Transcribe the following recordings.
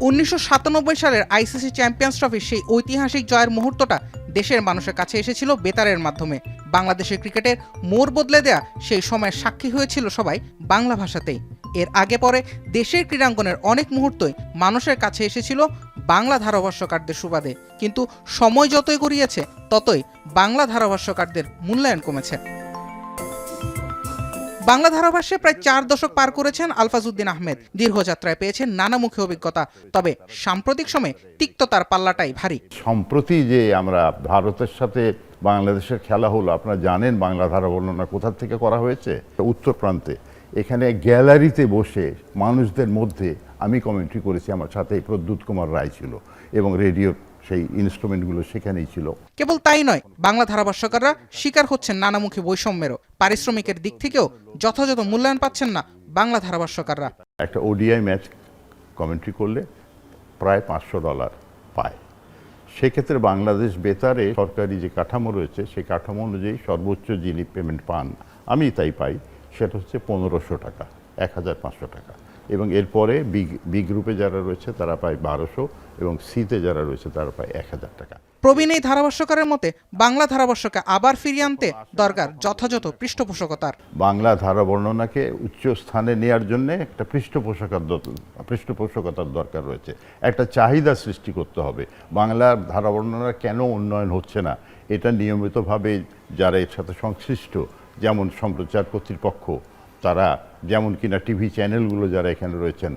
1997 সালের ICC champions ট্রফির সেই ঐতিহাসিক জয়ের মুহূর্তটা দেশের মানুষের কাছে এসেছিল বেতারের মাধ্যমে। বাংলাদেশের ক্রিকেটের মোড় বদলে দেয়া সেই সময়ের সাক্ষী হয়েছিল সবাই বাংলা ভাষাতেই। এর আগে পরে দেশের ক্রীড়াঙ্গনের অনেক মুহূর্তই মানুষের কাছে এসেছিল বাংলা ধারাভাষ্যকারদের সুবাদে, কিন্তু সময় যতই গড়িয়েছে ততই বাংলা ধারাভাষ্যকারদের মূল্যায়ন কমেছে। বাংলা ধারাভাষ্যে প্রায় 4 দশক পার করেছেন আলফাজ উদ্দিন আহমেদ। দীর্ঘযাত্রায় পেয়েছেন নানামুখী অভিজ্ঞতা, তবে সাম্প্রতিক সময়ে তিক্ততার পাল্লাটাই ভারী। সম্প্রতি যে আমরা ভারতের সাথে বাংলাদেশের খেলা হলো, আপনারা জানেন বাংলা ধারা বর্ণনা কোথা থেকে করা হয়েছে? উত্তর প্রান্তে, এখানে গ্যালারিতে বসে মানুষদের মধ্যে আমি কমেন্ট্রি করেছি, আমার সাথে প্রদ্যুৎ কুমার রায় ছিল এবং রেডিওর সেই ইনস্ট্রুমেন্টগুলো সেখানেই ছিল। কেবল তাই নয়, বাংলা ধারাভাষ্যকাররা শিকার হচ্ছেন নানামুখী বৈষম্যেরও। পারিশ্রমিকের দিক থেকেও যথাযথ মূল্যায়ন পাচ্ছেন না বাংলা ধারাভাষ্যকাররা। একটা ওডিআই ম্যাচ কমেন্ট্রি করলে প্রায় $500 পায়। সেক্ষেত্রে বাংলাদেশ বেতারে সরকারি যে কাঠামো রয়েছে সেই কাঠামো অনুযায়ী সর্বোচ্চ যিনি পেমেন্ট পান, আমি তাই পাই, সেটা হচ্ছে $1500 টাকা, 1500 টাকা। এবং এরপরে বি গ্রুপে যারা রয়েছে তারা পায় 1200 এবং সিতে যারা রয়েছে তারা পায় 1000 টাকা। প্রবীণ এই ধারাভাষ্যকারের মতে বাংলা ধারাভাষ্যকে আবার ফিরিয়ে আনতে দরকার যথাযথ পৃষ্ঠপোষকতার। বাংলা ধারা বর্ণনাকে উচ্চ স্থানে নেওয়ার জন্য একটা পৃষ্ঠপোষকতার দরকার রয়েছে। একটা চাহিদা সৃষ্টি করতে হবে। বাংলার ধারা বর্ণনা কেন উন্নয়ন হচ্ছে না, এটা নিয়মিতভাবে যারা এর সাথে সংশ্লিষ্ট, যেমন সম্প্রচার কর্তৃপক্ষ, তারা যেমন কিনা টিভি চ্যানেলগুলো যারা এখানে রয়েছেন,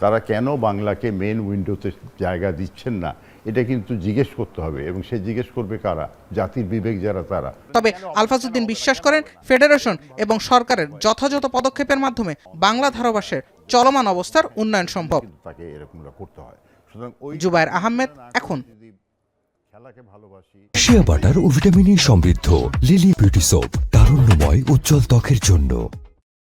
তারা কেন বাংলাকে মেন উইন্ডোতে জায়গা দিচ্ছেন না, এটা কিন্তু জিজ্ঞেস করতে হবে। এবং সে জিজ্ঞেস করবে কারা? জাতির বিবেক যারা, তারা। তবে আলফাজ উদ্দিন বিশ্বাস করেন ফেডারেশন এবং সরকারের যথাযথ পদক্ষেপের মাধ্যমে বাংলা ধারাভাষ্যের চলমান অবস্থার উন্নয়ন সম্ভব। তাকে এরকম করতে হয়। জুবায়ের আহমেদ, এখন। শিয়া বাটার ও ভিটামিন ই সমৃদ্ধ লিলি বিউটি সোপ, তারুণ্যময় উজ্জ্বল ত্বকের জন্য।